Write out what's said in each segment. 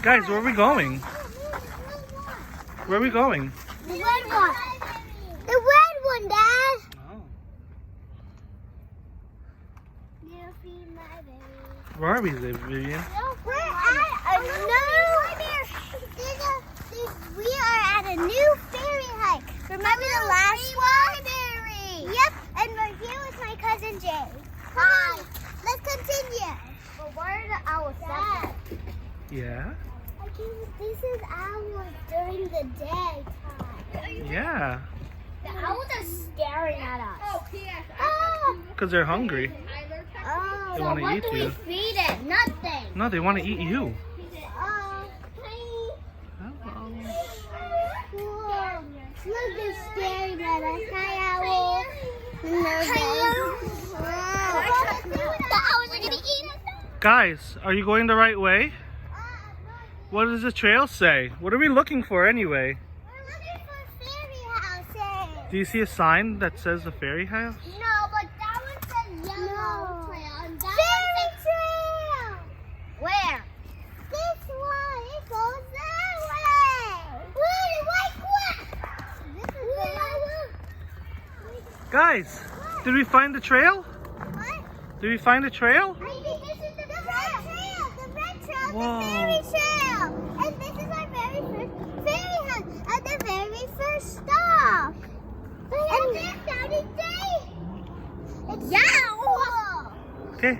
Guys, where are we going? Where are we going? The red one. The red one, Dad. Oh. You'll feed my baby. Where are we, Vivian? We're at a we are at a new fairy hike. Remember the last one? Yep, and we're here with my cousin Jay. Hi. Let's continue. But where are the owls? Yeah? This is owls during the daytime. Yeah. The owls are staring at us. Because they're hungry. Oh. They want to eat you. What do we feed it? Nothing. No, they want to eat you. Hello. Look, they're staring at us. Hi, owl. Hello. The owls are going to eat us. Guys, are you going the right way? What does the trail say? What are we looking for anyway? We're looking for fairy houses. Do you see a sign that says the fairy house? No, but that one says yellow trail. And that fairy trail. Where? This one. It goes that way. This is the Guys, did we find the trail? What? Did we find the trail? I think this is the red trail. The red trail. Whoa. The fairy trail. And this is our very first fairy house at the very first stop. And this Saturday. Yeah. Okay.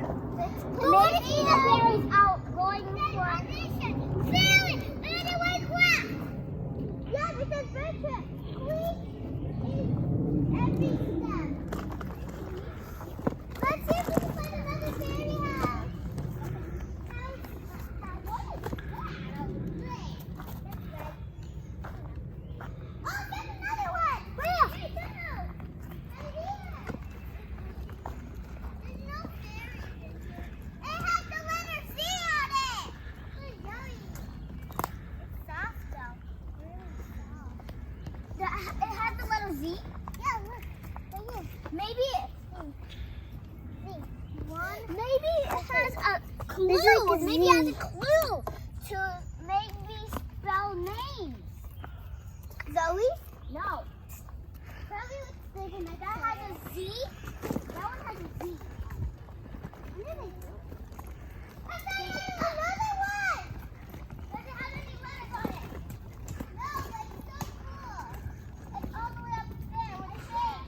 Maybe the fairy's out going for fairy. Anyway, quack. Yeah, because red trail. Every step. Let's see if we can find another fairy house. Oh, there's another one. Where? There's no fairy. It has the letter Z on it. It's yummy. It's soft though. Really soft. It has the letter Z? Yeah, look. Right here. Maybe Maybe it has a clue. Maybe it has a clue to make me spell names. Zoe? No. Zoe was thinking that has a Z. That one has a Z. What did I do? I found another one. Does it have any letters on it? No, but it's so cool. It's all the way up there. What is it?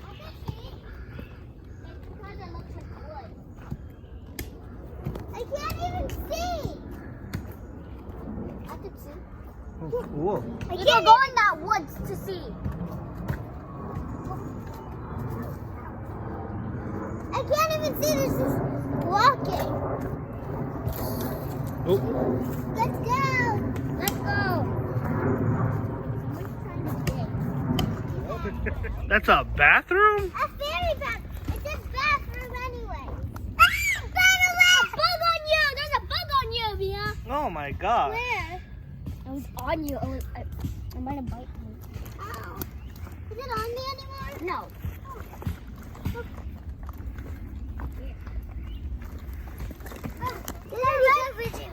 I can see. Because it looks like wood. I can't even see. I can see. Oh, cool. I can't go in that woods to see. I can't even see. This is walking. Oh. Let's go. Let's go. That's a bathroom? A fairy bath. It's a bathroom anyway. Ah! Run away! A bug on you! There's a bug on you, Mia. Oh my god. Where? I was on you. I might have bite you. Ow. Is it on me anymore? No.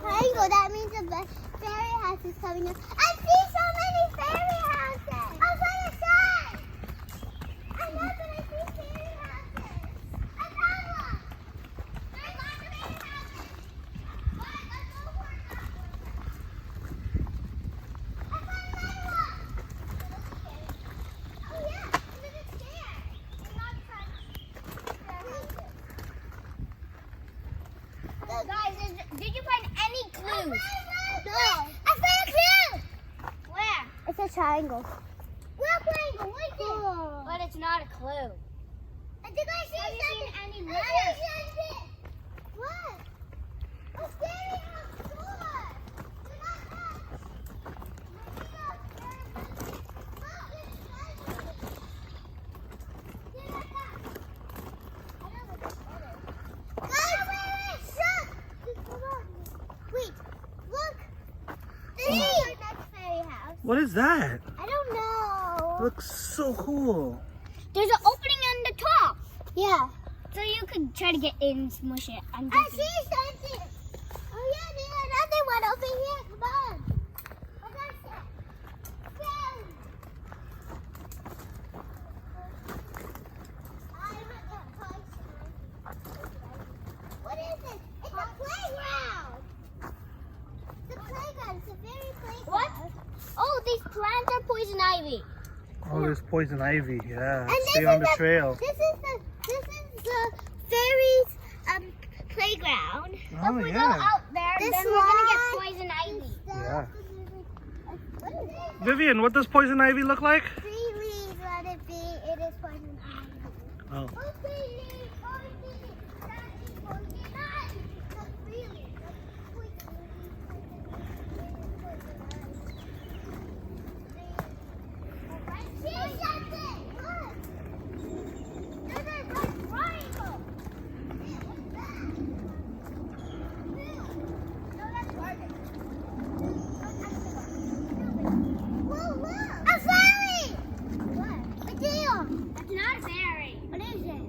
Triangle. That means the fairy house is coming up. I see so many fairy houses. I was on the side. I know that I see fairy houses. I found one. There's lots of fairy houses. What? Let's go for it. I found another one. Oh yeah, look at there. I'm not trying to fairy houses. Guys, did you find any clues? No. I found a clue. Where? It's a triangle. What triangle? What is it? But it's not a clue. I think I see something. Any letters? What? A fairy house door. Do not touch. Wait, look. This is our next fairy house. What is that? I don't know. It looks so cool. There's an opening on the top. Yeah. So you could try to get in and smush it. I see something. Oh yeah, there's another plants are poison ivy. Oh, there's poison ivy. Yeah. And Stay on the trail. This is the fairies playground. Oh, So if we go yeah. out there, then we're gonna get poison ivy. Yeah. What is it? Vivian, what does poison ivy look like? 3 leaves, let it be. It is poison ivy. Oh. Oh, 3 leaves, poison ivy. That is poison ivy. No, 3 leaves. That's poison ivy. See something? Look. There's a red triangle. Man, what's that? No, that's garbage. Whoa, look! A fairy! What? A deal! That's not a fairy. What is it?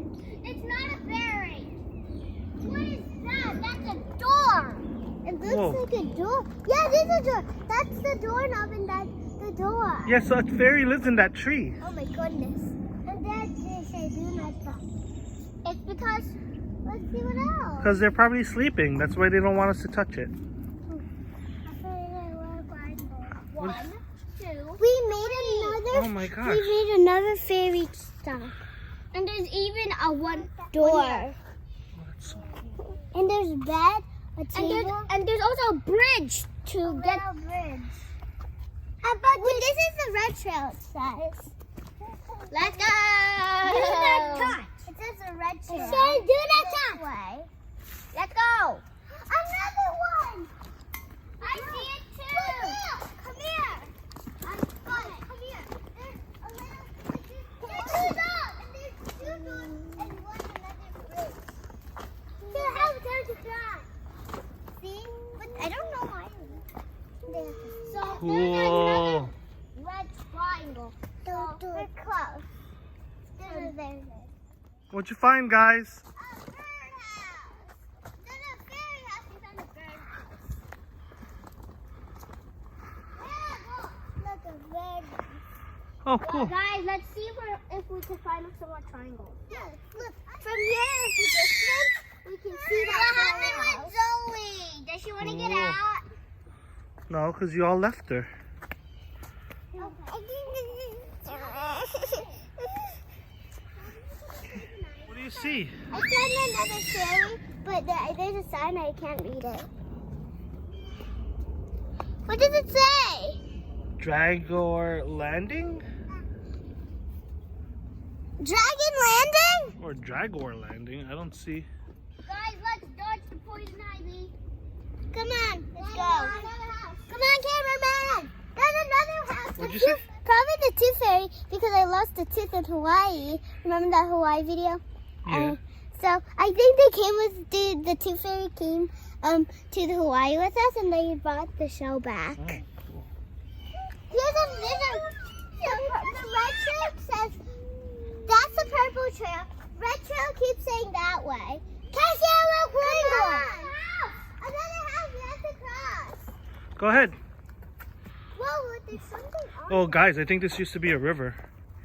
It's not a fairy. What is that? That's a door. It looks Whoa. like a door. Yeah, it is a door. That's the doorknob and that's the door. Yeah, so a fairy lives in that tree. Oh my goodness. And Dad they say do not stop. It's because, let's see what else. Because they're probably sleeping. That's why they don't want us to touch it. What is- We made another. Oh my gosh. We made another fairy stuff. And there's even a one door. Oh, that's so cool. And there's bed, a table, and there's also a bridge to get. Bridge. But this is the red trail. It says. Let's go. Do not touch. It says the red trail. It says do not touch. Way. Let's go. Another one. I see it too. Come here. Come here. There's a little. There's 2 dogs. And there's 2 doors and one another bridge. So how does it fly? See? But I don't know why. So there's Cool. another red triangle. So we're close. There's What'd you find, guys? a birdhouse. There's a fairy house. We found a birdhouse. Yeah, look, a birdhouse. Oh, cool. Guys, let's see if we can find some more triangles. Yeah, look. From here, if we distance, we can see that. What happened with Zoe? Does she want to get Cool. out? No, because you all left her. What do you see? I found another fairy, but there's a sign I can't read it. What does it say? Dragor Landing? Dragon Landing? Or Dragor Landing? I don't see. Guys, let's dodge the poison ivy. Come on, let's go. Come on, cameraman. There's another house. What'd you say? Probably the tooth fairy because I lost a tooth in Hawaii. Remember that Hawaii video? Yeah. So I think they came with the tooth fairy came to the Hawaii with us and they brought the shell back. Oh, cool. The red trail says that's the purple trail. Red trail keeps saying that way. Cassia, green one. Another house. We have to cross. Go ahead. Whoa, look, there's something on. Oh, guys, I think this used to be a river.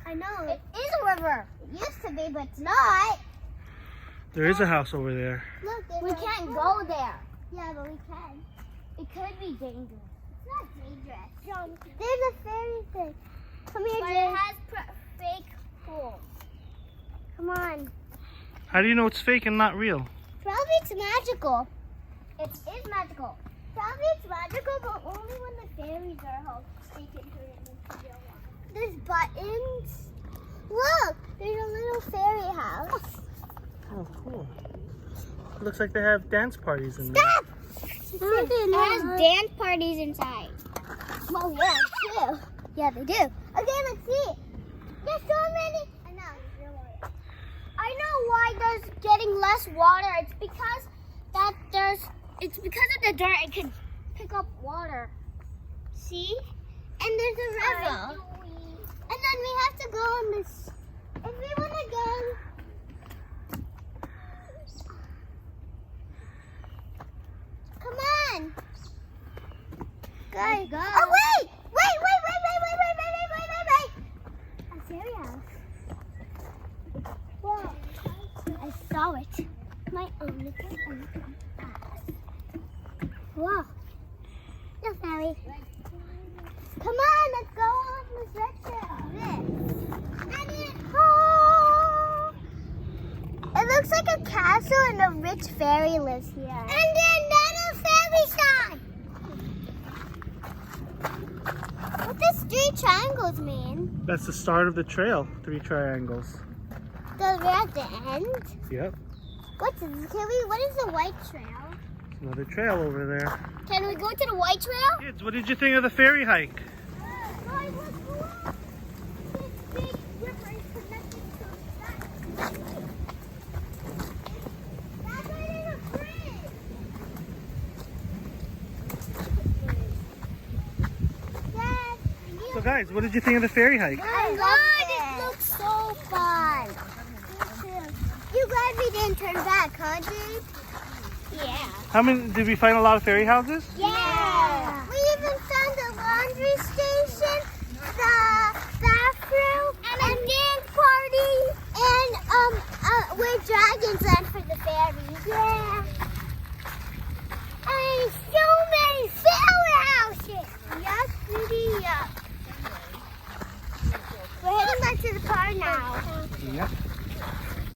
I know. It is a river. It used to be, but it's not. There is a house over there. Look, we can't go there. Yeah, but we can. It could be dangerous. It's not dangerous. There's a fairy thing. Come here, Jay. But it has fake holes. Come on. How do you know it's fake and not real? Probably it's magical. It is magical. Probably it's magical, but only when the fairies are home, they can turn it into real one. There's buttons. Look, there's a little fairy house. Oh, cool. Looks like they have dance parties in there. Stop! It has dance parties inside. Well, yeah, too. Yeah, they do. Okay, let's see. There's so many. I know why there's getting less water. It's because it's because of the dirt. It can pick up water. See? And there's a river. And then we have to go on this. If we want to go. Come on. Guys, go. Oh, wait. Wait. A fairy house. Whoa. I saw it. My own little ass. Whoa. No, fairy. Come on, let's go is here. And then another fairy sign. What does 3 triangles mean? That's the start of the trail. 3 triangles. Does it at the end? Yep. What is the white trail? Another trail over there. Can we go to the white trail? Kids, what did you think of the ferry hike? So guys, what did you think of the ferry hike? I loved it. It looks so fun. You glad we didn't turn back, huh, dude? Yeah. Did we find a lot of ferry houses? Yeah. We even found the laundry station, the bathroom, and a dance party, and where dragons land for the ferry. Yeah. And so many ferry houses. Yes, Judy. We're heading back to the car now. Yep.